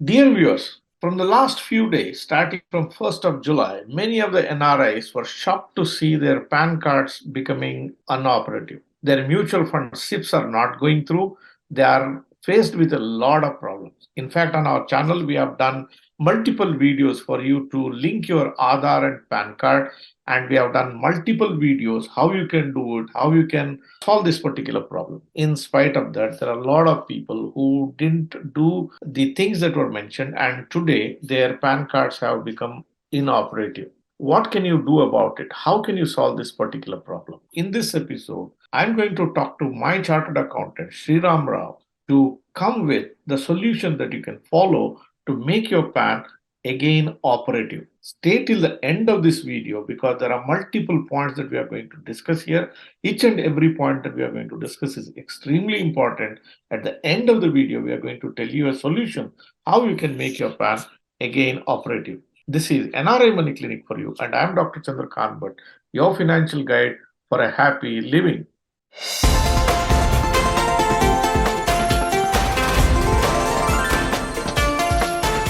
Dear viewers, from the last few days, starting from 1st of July, many of the NRIs were shocked to see their PAN cards becoming unoperative. Their mutual fund SIPs are not going through. They are faced with a lot of problems. In fact, on our channel, we have done multiple videos for you to link your Aadhaar and PAN card, and we have done multiple videos how you can do it, how you can solve this particular problem. In spite of that, there are a lot of people who didn't do the things that were mentioned, and today their PAN cards have become inoperative. What can you do about it? How can you solve this particular problem? In this episode, I'm going to talk to my chartered accountant, Sriramra, to come with the solution that you can follow to make your PAN again operative. Stay till the end of this video because there are multiple points that we are going to discuss here. Each and every point that we are going to discuss is extremely important. At the end of the video, we are going to tell you a solution how you can make your PAN again operative. This is NRI Money Clinic for you, and I am Dr. Chandrakant Bhatt, your financial guide for a happy living.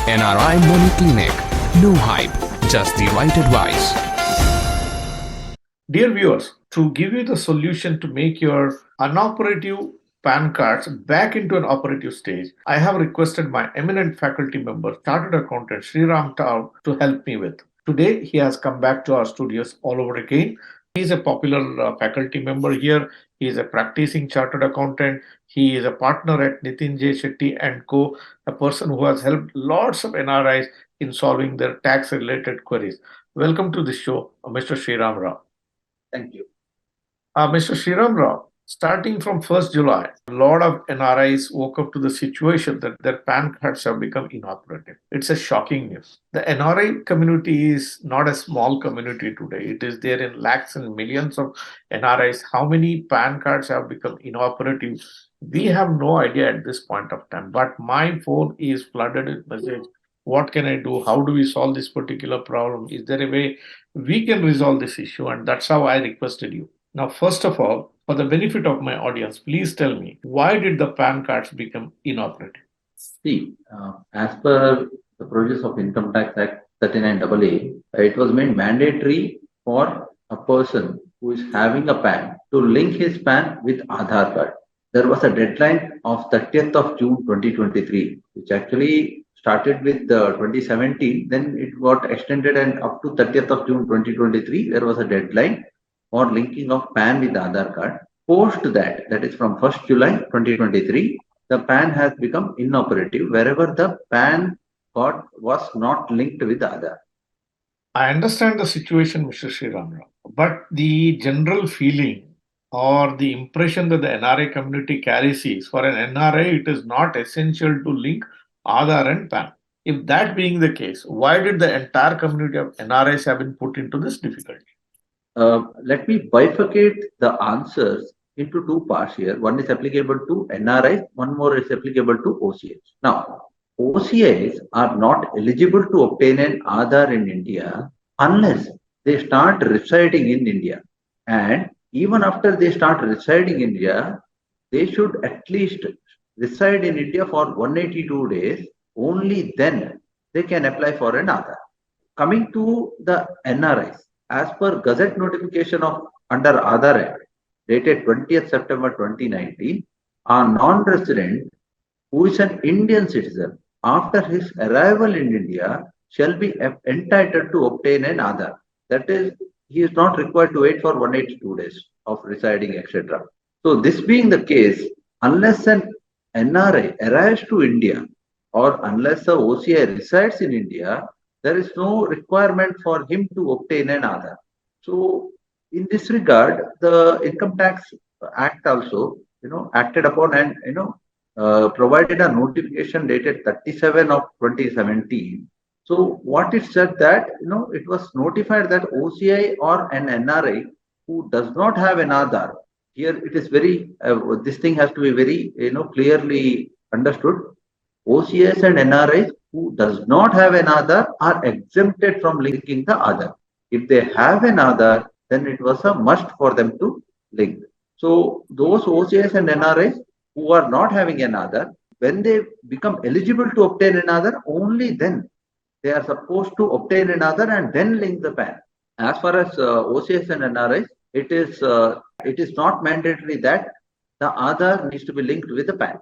NRI Money Clinic. No hype, just the right advice. Dear viewers, to give you the solution to make your unoperative PAN cards back into an operative stage, I have requested my eminent faculty member, Chartered Accountant Sriramra to help me with. Today, he has come back to our studios all over again. He is a popular faculty member here. He is a practicing chartered accountant. He is a partner at Nitin J. Shetty and Co., a person who has helped lots of NRIs in solving their tax-related queries. Welcome to the show, Mr. Sriramra. Thank you. Mr. Sriramra, starting from 1st July, a lot of NRIs woke up to the situation that their PAN cards have become inoperative. It's a shocking news. The NRI community is not a small community today. It is there in lakhs and millions of NRIs. How many PAN cards have become inoperative? We have no idea at this point of time. But my phone is flooded with messages. What can I do? How do we solve this particular problem? Is there a way we can resolve this issue? And that's how I requested you. Now, first of all, for the benefit of my audience, please tell me, why did the PAN cards become inoperative? See, as per the Provisions of Income Tax Act 39AA, it was made mandatory for a person who is having a PAN to link his PAN with Aadhaar card. There was a deadline of 30th of June 2023, which actually started with 2017. Then it got extended, and up to 30th of June 2023, there was a deadline for linking of PAN with Aadhaar card. Post that, that is from 1st July 2023, the PAN has become inoperative wherever the PAN card was not linked with Aadhaar. I understand the situation, Mr. Sriramra, but the general feeling or the impression that the NRI community carries is for an NRI, it is not essential to link Aadhaar and PAN. If that being the case, why did the entire community of NRIs have been put into this difficulty? Let me bifurcate the answers into two parts here. One is applicable to NRIs, one more is applicable to OCIs. Now, OCIs are not eligible to obtain an Aadhaar in India unless they start residing in India. And even after they start residing in India, they should at least reside in India for 182 days. Only then they can apply for an Aadhaar. Coming to the NRIs, as per Gazette notification of under Aadhaar Act, dated 20th September 2019, a non-resident who is an Indian citizen after his arrival in India shall be entitled to obtain an Aadhaar. That is, he is not required to wait for 182 days of residing, etc. So this being the case, unless an NRI arrives to India or unless the OCI resides in India, there is no requirement for him to obtain an Aadhaar. So in this regard, the Income Tax Act also, acted upon and, provided a notification dated 37 of 2017. So what it said that, it was notified that OCI or an NRI who does not have an Aadhaar, here it is very, this thing has to be very, clearly understood. OCIs and NRIs who does not have an Aadhaar are exempted from linking the Aadhaar. If they have an Aadhaar, then it was a must for them to link. So those OCIs and NRIs who are not having an Aadhaar, when they become eligible to obtain another, only then they are supposed to obtain another and then link the PAN. As far as OCS and NRIs, it is not mandatory that the Aadhaar needs to be linked with the PAN.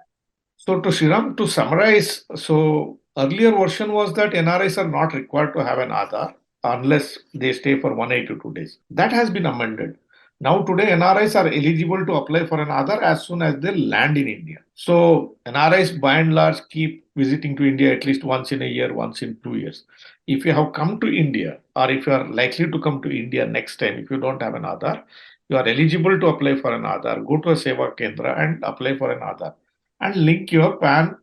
So to Sriram, to summarize, so earlier version was that NRIs are not required to have an Aadhaar unless they stay for 182 days. That has been amended. Now today NRIs are eligible to apply for an Aadhaar as soon as they land in India. So NRIs by and large keep visiting to India at least once in a year, once in 2 years. If you have come to India or if you are likely to come to India next time, if you don't have an Aadhaar, you are eligible to apply for an Aadhaar. Go to a Seva Kendra and apply for an Aadhaar and link your PAN.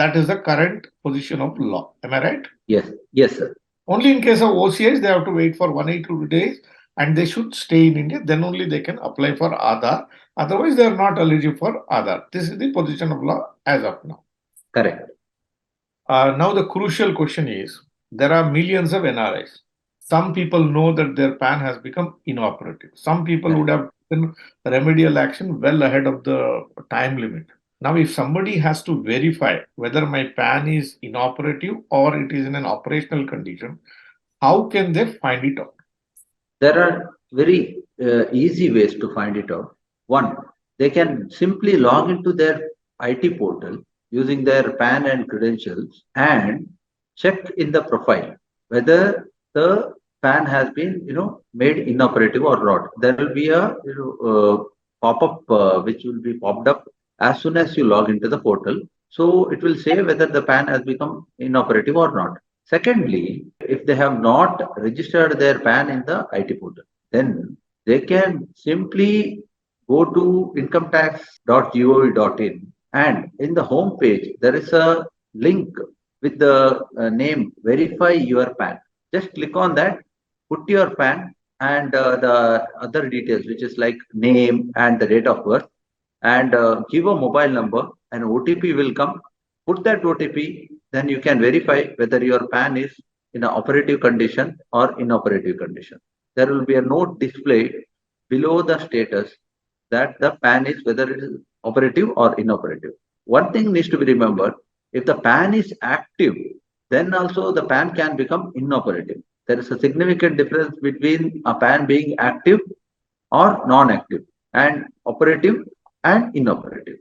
That is the current position of law. Am I right? Yes, yes, sir. Only in case of OCIs, they have to wait for 182 days and they should stay in India. Then only they can apply for Aadhaar. Otherwise, they are not eligible for Aadhaar. This is the position of law as of now. Correct. Now, the crucial question is there are millions of NRIs. Some people know that their PAN has become inoperative. Some people would have taken remedial action well ahead of the time limit. Now, if somebody has to verify whether my PAN is inoperative or it is in an operational condition, how can they find it out? There are very easy ways to find it out. One, they can simply log into their IT portal using their PAN and credentials and check in the profile whether the PAN has been, made inoperative or not. There will be a pop-up which will be popped up as soon as you log into the portal. So it will say whether the PAN has become inoperative or not. Secondly, if they have not registered their PAN in the IT portal, then they can simply go to incometax.gov.in and in the home page, there is a link with the name Verify Your PAN. Just click on that, put your PAN and the other details, which is like name and the date of birth, and give a mobile number, an OTP will come. Put that OTP, then you can verify whether your PAN is in an operative condition or inoperative condition. There will be a note displayed below the status that the PAN is whether it is operative or inoperative. One thing needs to be remembered, if the PAN is active, then also the PAN can become inoperative. There is a significant difference between a PAN being active or non-active and operative and inoperative.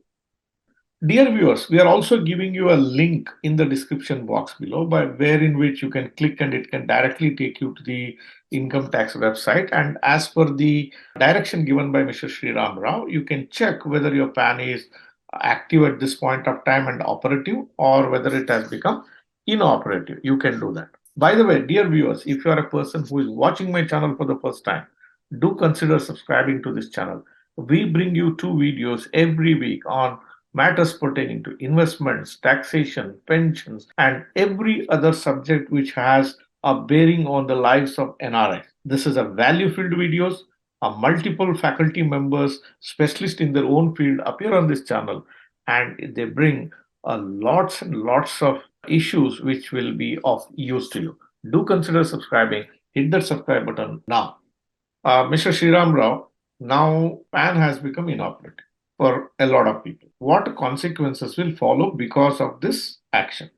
Dear viewers, we are also giving you a link in the description box below by wherein which you can click and it can directly take you to the income tax website. And as per the direction given by Mr. Sriramra, you can check whether your PAN is active at this point of time and operative or whether it has become inoperative. You can do that. By the way, dear viewers, if you are a person who is watching my channel for the first time, do consider subscribing to this channel. We bring you 2 videos every week on matters pertaining to investments, taxation, pensions, and every other subject which has a bearing on the lives of NRIs. This is a value-filled videos. Multiple faculty members, specialists in their own field appear on this channel and they bring lots and lots of issues which will be of use to you. Do consider subscribing. Hit that subscribe button now. Mr. Sriramra, now PAN has become inoperative for a lot of people. What consequences will follow because of this action?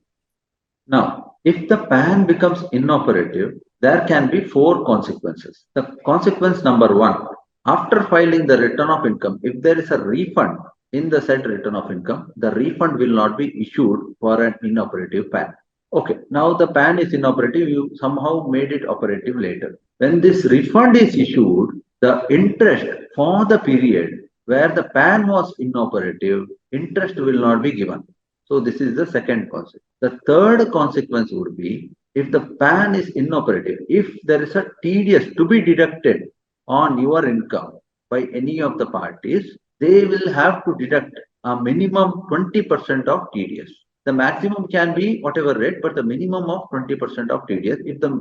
Now, if the PAN becomes inoperative, there can be 4 consequences. The consequence number 1, after filing the return of income, if there is a refund in the said return of income, the refund will not be issued for an inoperative PAN. Okay, now the PAN is inoperative, you somehow made it operative later. When this refund is issued, the interest for the period where the PAN was inoperative, interest will not be given. So this is the second consequence. The third consequence would be, if the PAN is inoperative, if there is a TDS to be deducted on your income by any of the parties, they will have to deduct a minimum 20% of TDS. The maximum can be whatever rate, but the minimum of 20% of TDS. If the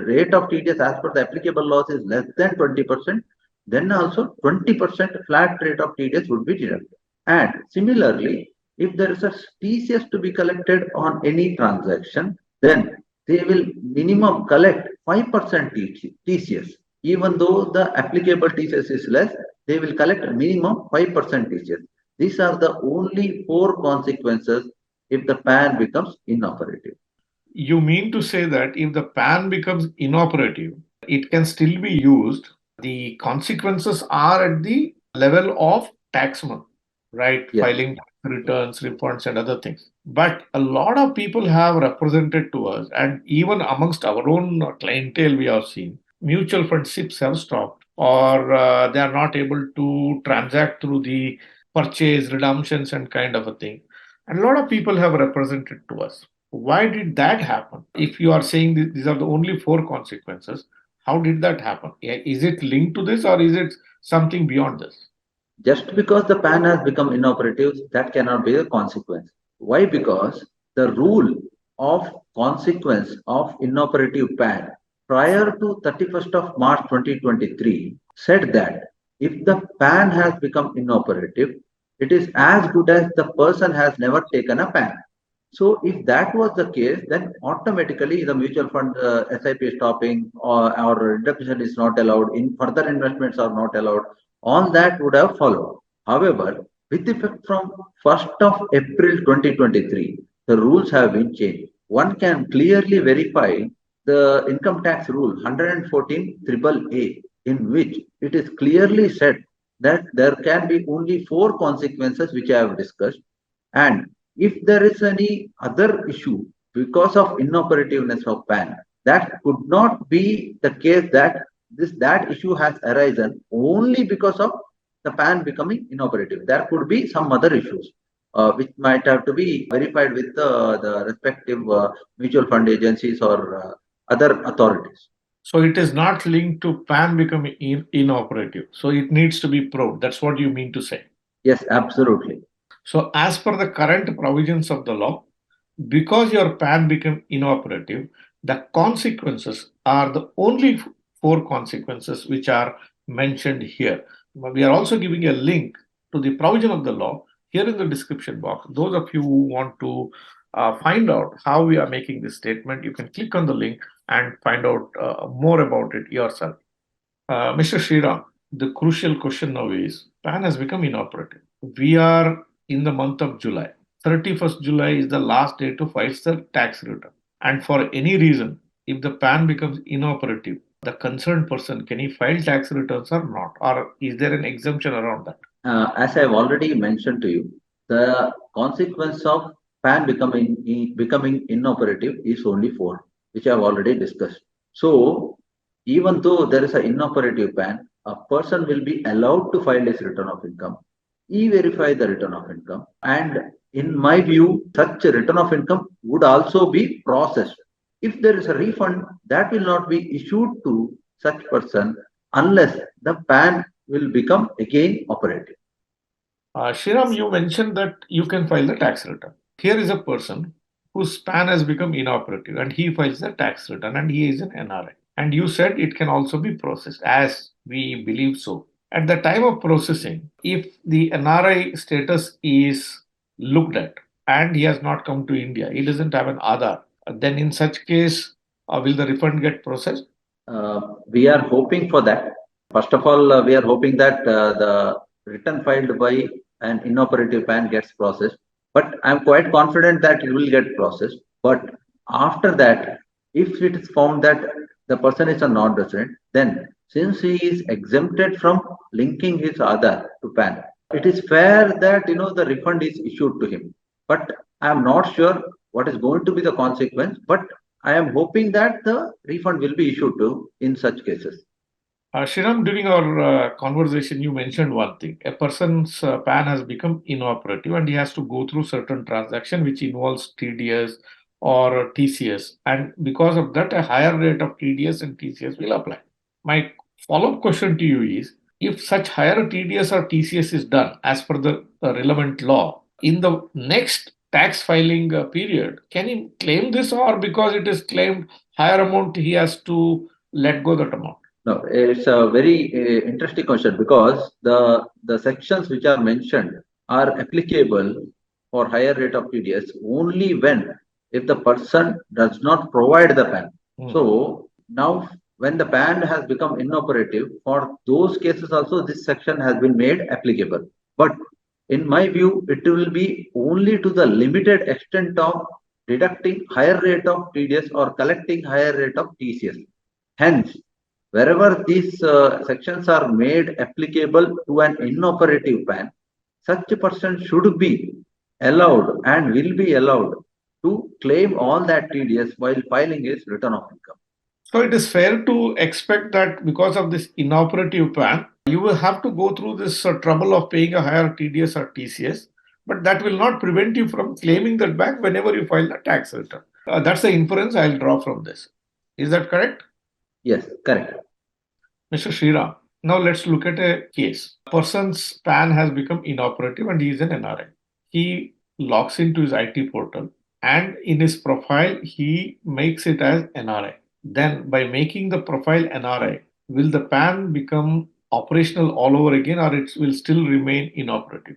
rate of TDS as per the applicable laws is less than 20%, then also 20% flat rate of TDS would be deducted. And similarly, if there is a TCS to be collected on any transaction, then they will minimum collect 5% TCS. Even though the applicable TCS is less, they will collect minimum 5% TCS. These are the only 4 consequences if the PAN becomes inoperative. You mean to say that if the PAN becomes inoperative, it can still be used. The consequences are at the level of taxman, right? Yes. Filing returns, refunds, and other things. But a lot of people have represented to us, and even amongst our own clientele, we have seen mutual fund SIPs have stopped, or they are not able to transact through the purchase, redemptions, and kind of a thing. And a lot of people have represented to us. Why did that happen? If you are saying these are the only four consequences, how did that happen? Is it linked to this or is it something beyond this? Just because the PAN has become inoperative, that cannot be the consequence. Why? Because the rule of consequence of inoperative PAN prior to 31st of March 2023 said that if the PAN has become inoperative, it is as good as the person has never taken a PAN. So if that was the case, then automatically the mutual fund SIP stopping or reduction is not allowed, in further investments are not allowed, all that would have followed. However, with effect from 1st of April 2023, the rules have been changed. One can clearly verify the income tax rule 114 A, in which it is clearly said that there can be only four consequences which I have discussed, and if there is any other issue because of inoperativeness of PAN, that could not be the case that that issue has arisen only because of the PAN becoming inoperative. There could be some other issues which might have to be verified with the respective mutual fund agencies or other authorities. So it is not linked to PAN becoming inoperative. So it needs to be proved. That's what you mean to say. Yes, absolutely. So as per the current provisions of the law, because your PAN became inoperative, the consequences are the only four consequences which are mentioned here. We are also giving a link to the provision of the law here in the description box. Those of you who want to find out how we are making this statement, you can click on the link and find out more about it yourself. Mr. Sriram, the crucial question now is PAN has become inoperative. We are in the month of July. 31st July is the last day to file the tax return. And for any reason, if the PAN becomes inoperative, the concerned person, can he file tax returns or not? Or is there an exemption around that? As I've already mentioned to you, the consequence of PAN becoming inoperative is only four, which I've already discussed. So, even though there is an inoperative PAN, a person will be allowed to file his return of income, e-verify the return of income, and in my view, such a return of income would also be processed. If there is a refund, that will not be issued to such person unless the PAN will become again operative. Shriram, you mentioned that you can file the tax return. Here is a person whose PAN has become inoperative and he files the tax return and he is an NRI. And you said it can also be processed, as we believe so. At the time of processing, if the NRI status is looked at and he has not come to India, he doesn't have an Aadhaar, then in such case, will the refund get processed? We are hoping for that. First of all, we are hoping that the return filed by an inoperative PAN gets processed. But I'm quite confident that it will get processed. But after that, if it is found that the person is a non-resident, then since he is exempted from linking his Aadhaar to PAN, it is fair that the refund is issued to him. But I am not sure what is going to be the consequence. But I am hoping that the refund will be issued to in such cases. Shriram, during our conversation, you mentioned one thing. A person's PAN has become inoperative and he has to go through certain transaction which involves TDS or TCS. And because of that, a higher rate of TDS and TCS will apply. My follow-up question to you is, if such higher TDS or TCS is done as per the relevant law, in the next tax filing period, can he claim this, or because it is claimed higher amount, he has to let go that amount? No, it's a very interesting question because the sections which are mentioned are applicable for higher rate of TDS only when if the person does not provide the PAN. So now when the PAN has become inoperative, for those cases also this section has been made applicable. But In my view, it will be only to the limited extent of deducting higher rate of TDS or collecting higher rate of TCS. Hence, wherever these sections are made applicable to an inoperative PAN, such a person should be allowed and will be allowed to claim all that TDS while filing his return of income. So it is fair to expect that because of this inoperative plan, you will have to go through this trouble of paying a higher TDS or TCS, but that will not prevent you from claiming that back whenever you file the tax return. That's the inference I'll draw from this. Is that correct? Yes, correct. Mr. Sriram, now let's look at a case. A person's PAN has become inoperative and he is an NRI. He logs into his IT portal and in his profile, he makes it as NRI. Then, by making the profile NRI, will the PAN become operational all over again or it will still remain inoperative?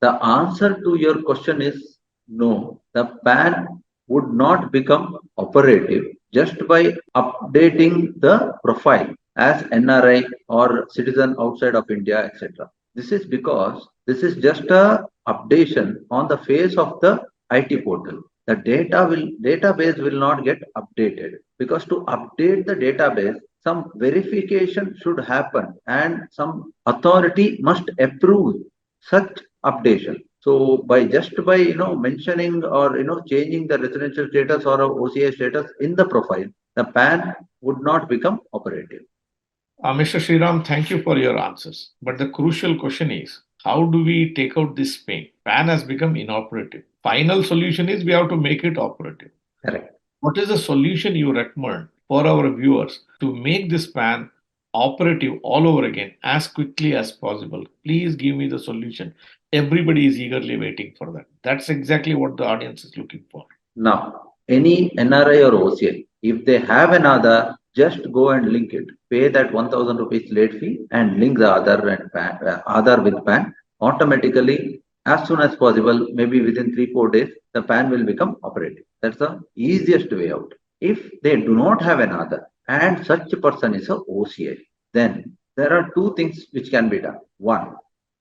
The answer to your question is no. The PAN would not become operative just by updating the profile as NRI or citizen outside of India, etc. This is because this is just a updation on the face of the IT portal. The database will not get updated because to update the database, some verification should happen and some authority must approve such updation. So by mentioning or changing the residential status or OCI status in the profile, the PAN would not become operative. Mr. Sriram, thank you for your answers. But the crucial question is, how do we take out this pain? PAN has become inoperative. Final solution is we have to make it operative. Correct. What is the solution you recommend for our viewers to make this PAN operative all over again as quickly as possible? Please give me the solution. Everybody is eagerly waiting for that. That's exactly what the audience is looking for. Now, any NRI or OCI, if they have an Aadhaar, just go and link it. Pay that 1,000 rupees late fee and link the Aadhaar and PAN, Aadhaar with PAN. Automatically, as soon as possible, maybe within 3-4 days, the PAN will become operative. That's the easiest way out. If they do not have an Aadhaar and such a person is a OCI, then there are two things which can be done. One,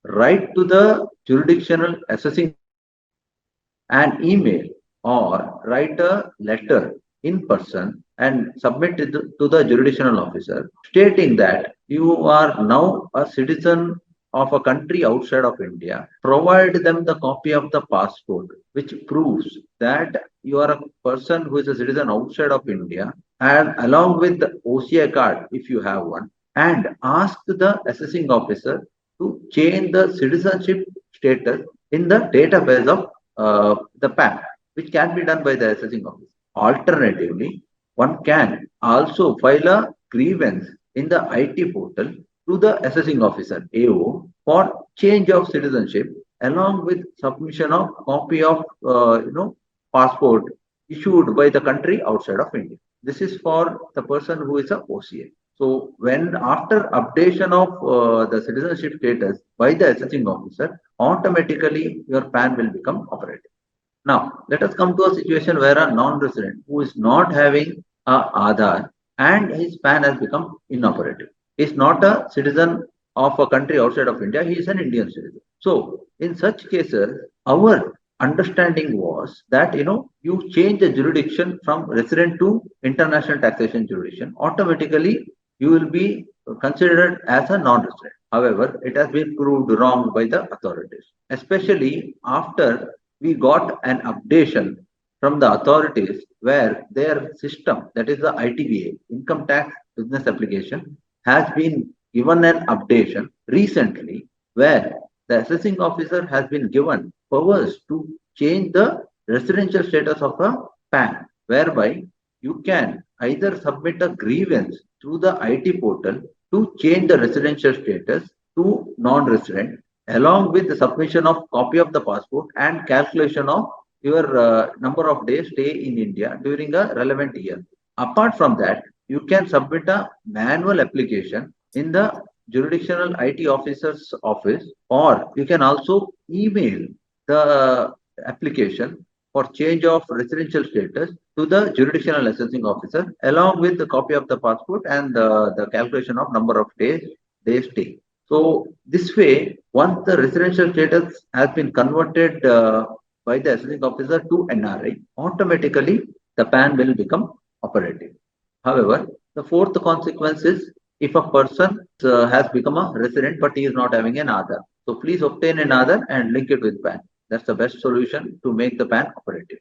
write to the jurisdictional assessing an email or write a letter in person and submit it to the jurisdictional officer stating that you are now a citizen of a country outside of India. Provide them the copy of the passport which proves that you are a person who is a citizen outside of India, and along with the OCI card if you have one, and ask the assessing officer to change the citizenship status in the database of the PAN, which can be done by the assessing officer. Alternatively, one can also file a grievance in the IT portal to the assessing officer AO for change of citizenship along with submission of copy of passport issued by the country outside of India. This is for the person who is a OCA. So when after updation of the citizenship status by the assessing officer, automatically your PAN will become operative. Now, let us come to a situation where a non-resident who is not having a Aadhaar and his PAN has become inoperative. He is not a citizen of a country outside of India, he is an Indian citizen. So, in such cases, our understanding was that you change the jurisdiction from resident to international taxation jurisdiction, automatically you will be considered as a non-resident. However, it has been proved wrong by the authorities, especially after we got an updation from the authorities where their system, that is the ITBA, Income Tax Business Application, has been given an updation recently where the assessing officer has been given powers to change the residential status of a PAN, whereby you can either submit a grievance through the IT portal to change the residential status to non-resident, along with the submission of copy of the passport and calculation of your number of days stay in India during a relevant year. Apart from that, you can submit a manual application in the jurisdictional IT officer's office, or you can also email the application for change of residential status to the jurisdictional assessing officer along with the copy of the passport and the calculation of number of days stay. So this way, once the residential status has been converted by the assessing officer to NRI, automatically the PAN will become operative. However, the fourth consequence is if a person has become a resident but he is not having an Aadhaar. So please obtain an Aadhaar and link it with PAN. That's the best solution to make the PAN operative.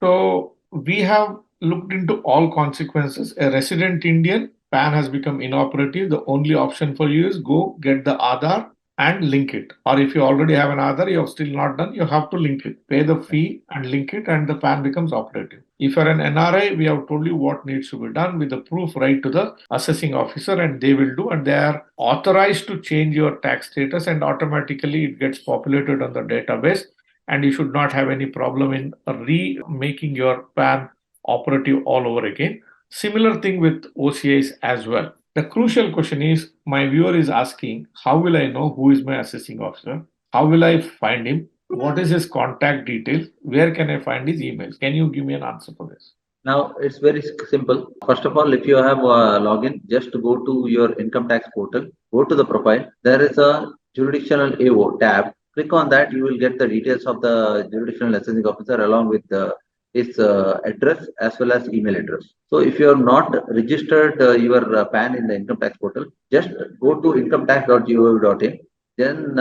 So we have looked into all consequences. A resident Indian, PAN has become inoperative. The only option for you is go get the Aadhaar and link it. Or if you already have an Aadhaar, you have still not done, you have to link it. Pay the fee and link it, and the PAN becomes operative. If you're an NRI, we have told you what needs to be done with the proof right to the assessing officer, and they will do, and they are authorized to change your tax status, and automatically it gets populated on the database, and you should not have any problem in remaking your PAN operative all over again. Similar thing with OCIs as well. The crucial question is, my viewer is asking, how will I know who is my assessing officer? How will I find him? What is his contact details? Where can I find his emails? Can you give me an answer for this? Now it's very simple. First of all, if you have a login, just go to your income tax portal, go to the profile. There is a jurisdictional AO tab. Click on that. You will get the details of the jurisdictional assessing officer along with his address as well as email address. So if you have not registered your PAN in the income tax portal, just go to incometax.gov.in. Then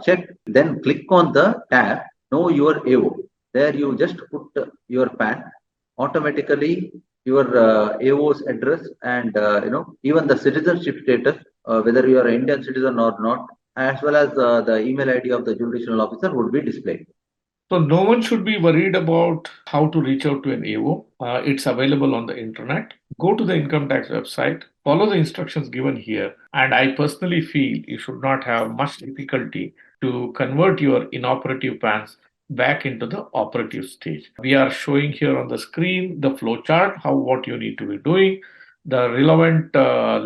check. Then click on the tab Know Your AO. There you just put your PAN. Automatically your AO's address and even the citizenship status, whether you are an Indian citizen or not, as well as the email ID of the jurisdictional officer would be displayed. So no one should be worried about how to reach out to an AO. It's available on the internet. Go to the income tax website, follow the instructions given here, and I personally feel you should not have much difficulty to convert your inoperative PANs back into the operative stage. We are showing here on the screen the flow chart, what you need to be doing, the relevant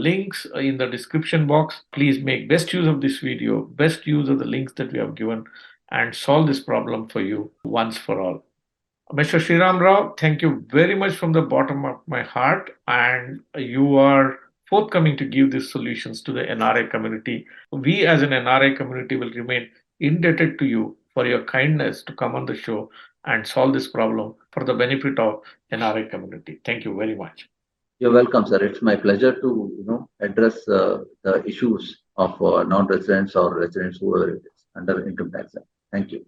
links in the description box. Please make best use of this video, best use of the links that we have given, and solve this problem for you once for all. Mr. Sriramra, thank you very much from the bottom of my heart, and you are forthcoming to give these solutions to the NRI community. We as an NRI community will remain indebted to you for your kindness to come on the show and solve this problem for the benefit of NRI community. Thank you very much. You're welcome, sir. It's my pleasure to address the issues of non-residents or residents who are under income tax. Thank you.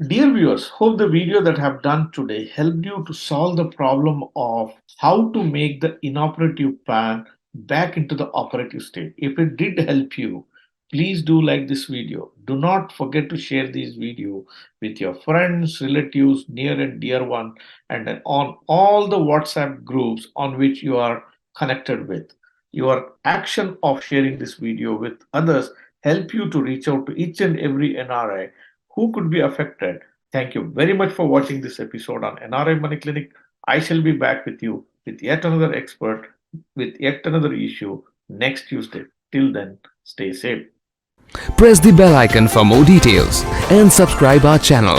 Dear viewers, hope the video that I have done today helped you to solve the problem of how to make the inoperative PAN back into the operative state. If it did help you, please do like this video. Do not forget to share this video with your friends, relatives, near and dear one, and on all the WhatsApp groups on which you are connected with. Your action of sharing this video with others help you to reach out to each and every NRI who could be affected. Thank you very much for watching this episode on NRI Money Clinic. I shall be back with you with yet another expert with yet another issue next Tuesday. Till then, stay safe. Press the bell icon for more details and subscribe our channel.